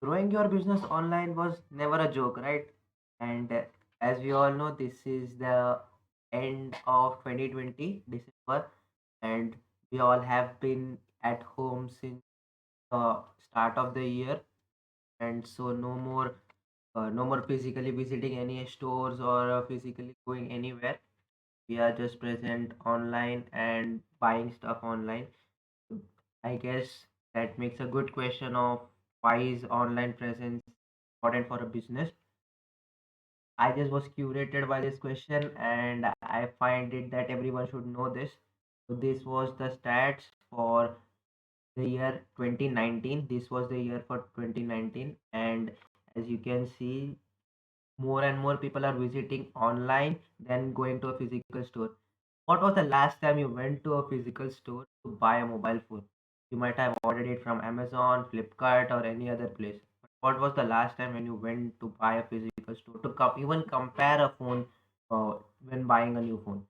Growing your business online was never a joke, right? And as we all know, this is the end of 2020, December, and we all have been at home since the start of the year, and so no more physically visiting any stores or physically going anywhere. We are just present online and buying stuff online. I guess that makes a good question of why is online presence important for a business. I just was curated by this question and I find it that everyone should know this. So this was the stats for the year 2019. This was the year for 2019, and as you can see, more and more people are visiting online than going to a physical store. What was the last time you went to a physical store to buy a mobile phone? You might have ordered it from Amazon, Flipkart, or any other place. But what was the last time when you went to buy a physical store to even compare a phone uh, when buying a new phone?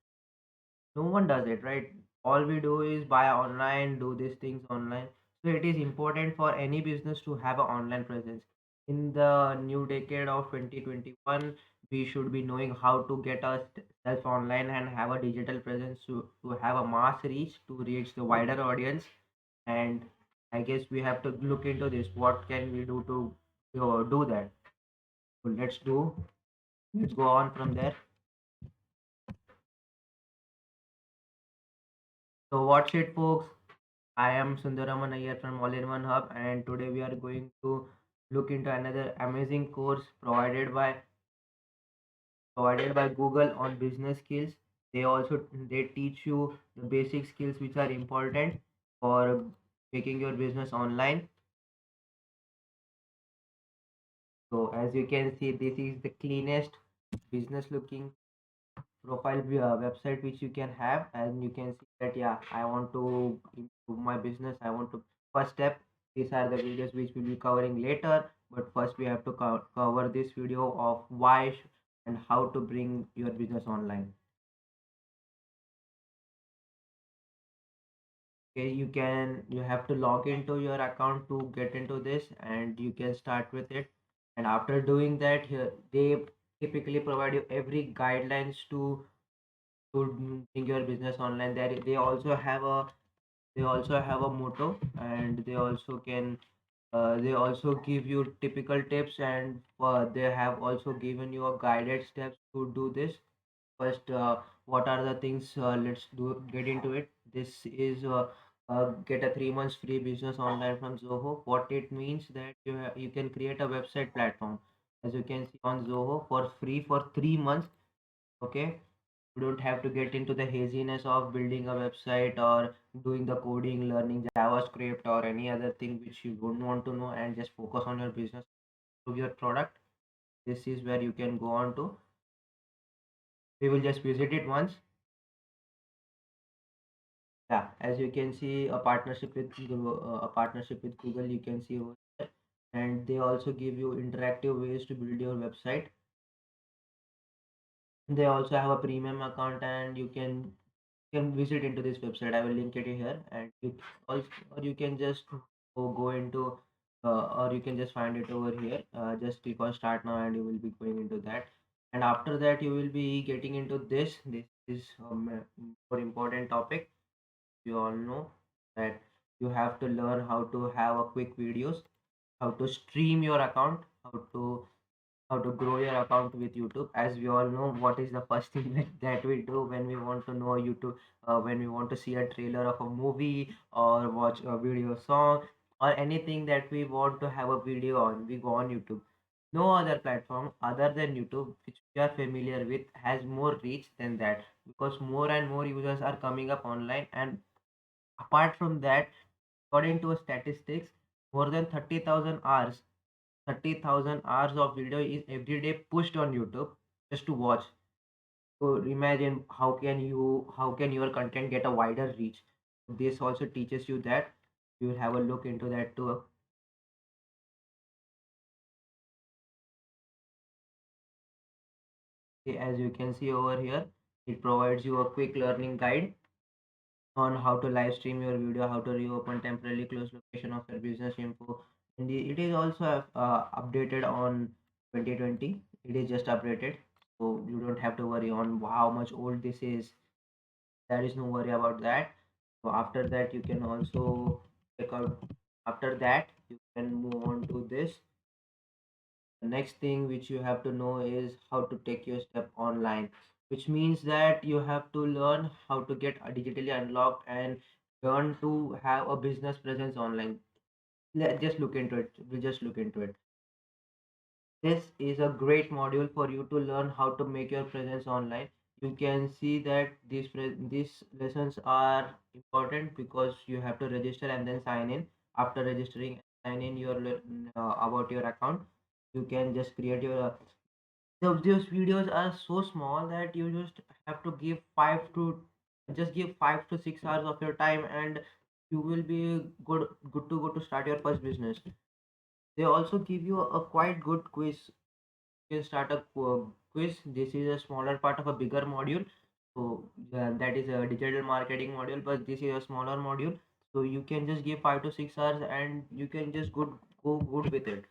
No one does it, right? All we do is buy online, do these things online. So it is important for any business to have an online presence. In the new decade of 2021, we should be knowing how to get ourselves online and have a digital presence to have a mass reach, to reach the wider audience. And I guess we have to look into this. What can we do to do that? So let's go on from there. So what's it, folks? I am Sundaraman Iyer from Allin1hub, and today we are going to look into another amazing course provided by Google on business skills. They teach you the basic skills which are important for making your business online. So as you can see, this is the cleanest business looking profile website which you can have, and you can see that yeah, I want to improve my business. I want to first step, these are the videos which we'll be covering later, but first we have to cover this video of and how to bring your business online. Okay, you have to log into your account to get into this, and you can start with it. And after doing that, here they typically provide you every guidelines to bring your business online. There they also have a motto, and they also give you typical tips, and they have also given you a guided steps to do this. First, what are the things? Let's do get into it. This is get a 3 months free business online from Zoho. What it means that you can create a website platform, as you can see on Zoho, for free for 3 months. Okay, you don't have to get into the haziness of building a website or doing the coding, learning JavaScript or any other thing which you don't want to know, and just focus on your business, to your product. This is where you can go on to. We will just visit it once. Yeah, as you can see, a partnership with Google. You can see over there, and they also give you interactive ways to build your website. They also have a premium account, and you can visit into this website. I will link it here, and you also, or you can just go into or you can just find it over here. Just click on start now, and you will be going into that. And after that, you will be getting into this. This is a more important topic. You all know that you have to learn how to have a quick videos, how to stream your account, how to grow your account with YouTube. As we all know, what is the first thing that we do when we want to know YouTube, when we want to see a trailer of a movie or watch a video song or anything that we want to have a video on, we go on YouTube. No other platform other than YouTube, which we are familiar with, has more reach than that, because more and more users are coming up online. And apart from that, according to statistics, more than 30,000 hours of video is every day pushed on YouTube just to watch. So imagine how can your content get a wider reach. This also teaches you that. You will have a look into that too. Okay, as you can see over here, it provides you a quick learning guide on how to live stream your video, how to reopen temporarily closed location of your business info, and and it is also updated on 2020. It is just updated, so you don't have to worry on how much old this is. There is no worry about that. So after that you can also check out. After that you can move on to this. The next thing which you have to know is how to take your step online, which means that you have to learn how to get digitally unlocked and learn to have a business presence online. Let's just look into it. We'll just look into it. This is a great module for you to learn how to make your presence online. You can see that these lessons are important because you have to register and then sign in. After registering and sign in about your account, you can just create your those videos are so small that you just have to give 5 to 6 hours of your time, and you will be good to go to start your first business. They also give you a quite good quiz. You can start a quiz. This is a smaller part of a bigger module. So that is a digital marketing module, but this is a smaller module. So you can just give 5 to 6 hours and you can just go good with it.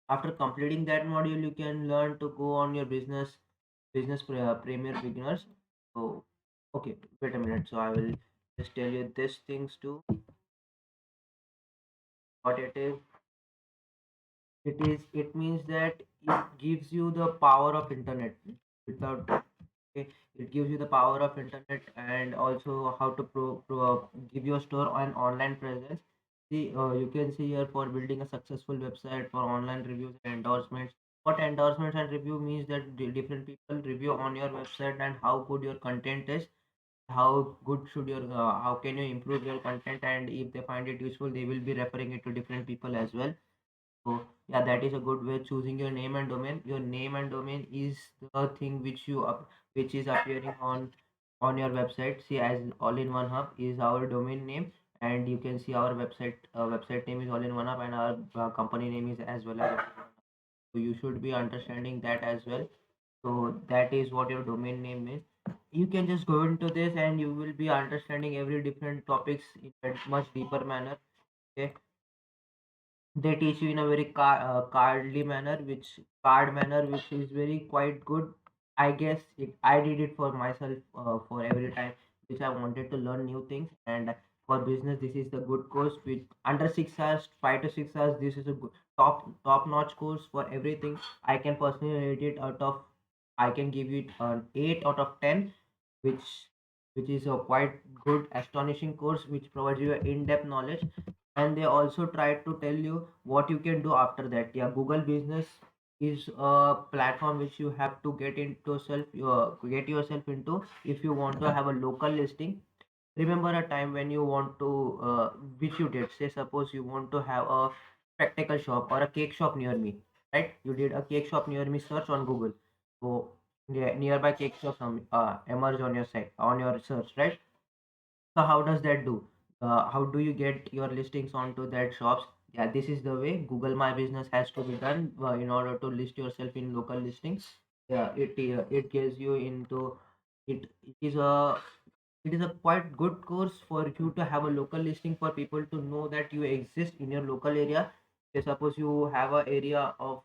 After completing that module, you can learn to go on your premier beginners. So okay, wait a minute. So I will just tell you these things too. What it is. It means that it gives you the power of internet without okay, it gives you the power of internet and also how to give your store an online presence. See, you can see here for building a successful website for online reviews and endorsements. What endorsements and review means that different people review on your website and how good your content is, how good should your how can you improve your content, and if they find it useful they will be referring it to different people as well. So yeah, that is a good way. Choosing your name and domain. Your name and domain is the thing which is appearing on your website. See, as All-in-one Hub is our domain name, and you can see our website name is All-in-one Hub, and our company name is as well as All-in-one Hub. So you should be understanding that as well. So that is what your domain name is. You can just go into this and you will be understanding every different topics in a much deeper manner. Okay, they teach you in a very card manner, which is very quite good. I guess I did it for myself, for every time which I wanted to learn new things. And for business this is the good course with under 6 hours, 5 to 6 hours. This is a good top notch course for everything. I can personally rate it out of, I can give it an 8 out of 10, which is a quite good astonishing course which provides you in-depth knowledge. And they also try to tell you what you can do after that. Yeah, Google Business is a platform which you have to get yourself into if you want to have a local listing. Remember a time when you want to which you did, say suppose you want to have a spectacle shop or a cake shop near me, right? You did a cake shop near me search on Google. So yeah, nearby cake shops emerge on your site, on your search, right? So how does that do? How do you get your listings onto that shops? Yeah, this is the way Google My Business has to be done in order to list yourself in local listings. Yeah, it gives you into it. It is a quite good course for you to have a local listing, for people to know that you exist in your local area. Say suppose you have a area of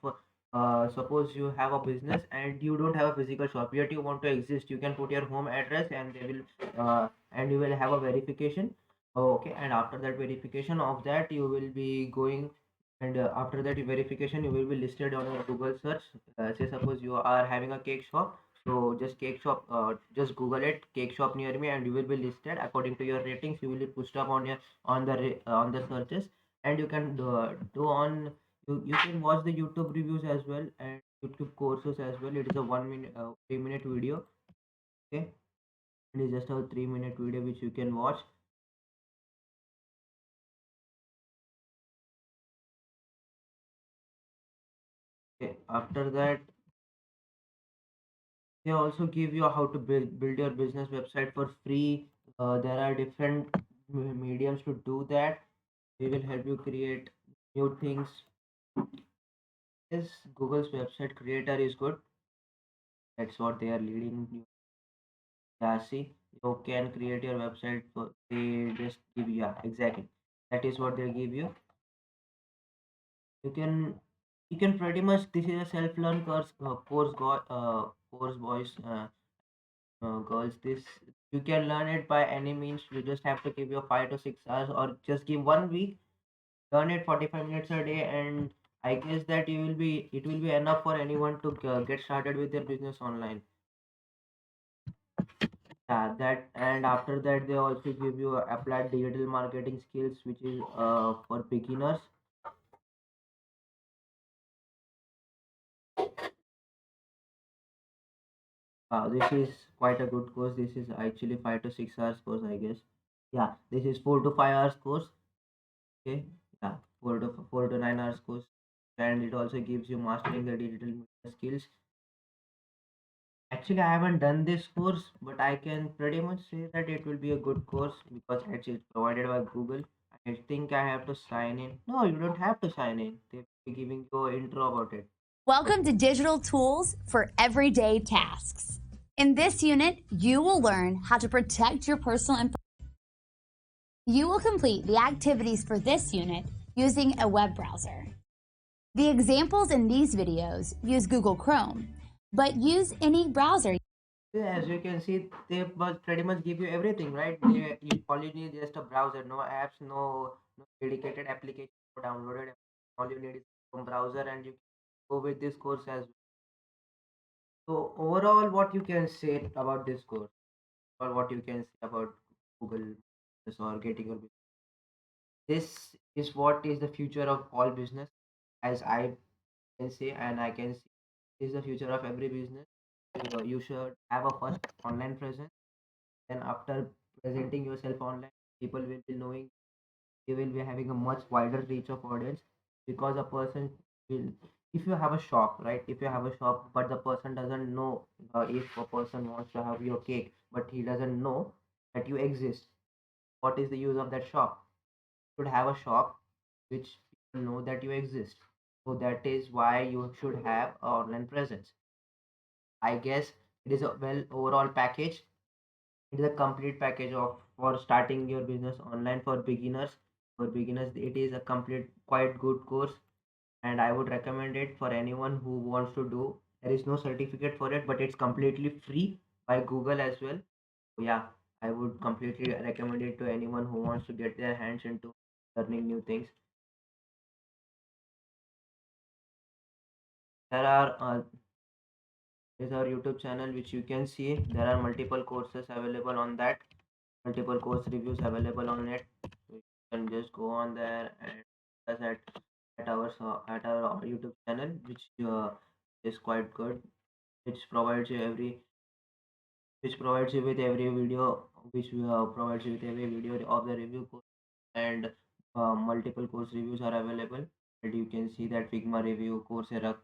suppose you have a business and you don't have a physical shop yet you want to exist, you can put your home address and they will and you will have a verification. Okay, and after that verification of that you will be going, and after that verification you will be listed on your Google search. Say suppose you are having a cake shop, so just cake shop, just Google it, cake shop near me, and you will be listed according to your ratings. You will be pushed up on your on the searches, and you can do on you can watch the YouTube reviews as well and YouTube courses as well. It is a 1 minute, 3 minute video. Okay, it is just a 3 minute video which you can watch. Okay, after that they also give you how to build your business website for free. There are different mediums to do that. We will help you create new things. Yes, Google's website creator is good. That's what they are leading you. Yeah, see, you can create your website. So they just give you, yeah, exactly. That is what they give you. You can you can pretty much, this is a self-learn course, boys, girls. This, you can learn it by any means. You just have to give your 5 to 6 hours, or just give 1 week. Learn it 45 minutes a day, and I guess that it will be enough for anyone to get started with their business online. Yeah, that, and after that they also give you applied digital marketing skills, which is for beginners. This is quite a good course. This is actually 5 to 6 hours course, I guess. Yeah, this is 4 to 5 hours course. Okay, yeah, 4 to 9 hours course, and it also gives you mastering the digital media skills. Actually, I haven't done this course, but I can pretty much say that it will be a good course because actually it's provided by Google. I think I have to sign in. No, you don't have to sign in. They'll be giving you an intro about it. Welcome to Digital Tools for Everyday Tasks. In this unit, you will learn how to protect your personal information. You will complete the activities for this unit using a web browser. The examples in these videos use Google Chrome, but use any browser. Yeah, as you can see, they must pretty much give you everything, right? You all you need is just a browser, no apps, no dedicated application for downloaded. All you need is a browser, and you can go with this course as well. So overall, what you can say about this course, or what you can say about Google business or getting your business. This is what is the future of all business, as I can say, and I can see this is the future of every business. You should have a first online presence. Then after presenting yourself online, people will be knowing, you will be having a much wider reach of audience, because a person will, if you have a shop, right, if you have a shop but the person doesn't know, if a person wants to have your cake but he doesn't know that you exist, what is the use of that shop? You should have a shop which people know that you exist. So that is why you should have an online presence. I guess it is a well overall package. It is a complete package of for starting your business online for beginners. For beginners, it is a complete quite good course, and I would recommend it for anyone who wants to do. There is no certificate for it, but it's completely free by Google as well. So yeah, I would completely recommend it to anyone who wants to get their hands into learning new things. There are There's our YouTube channel, which you can see. There are multiple courses available on that, multiple course reviews available on it. So you can just go on there and us at our YouTube channel, which is quite good, which provides you every which provides you with every video, which provides you with every video of the review course, and multiple course reviews are available. And you can see that Figma review, Coursera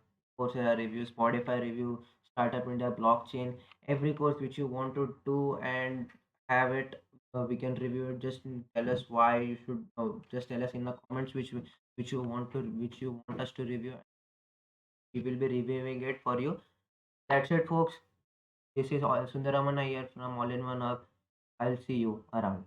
review, Spotify review, Startup India blockchain, every course which you want to do and have it. We can review it. Just tell us why you should. Just tell us in the comments which you want us to review. We will be reviewing it for you. That's it, folks. This is Sundaraman Iyer from All-in-One Hub. I'll see you around.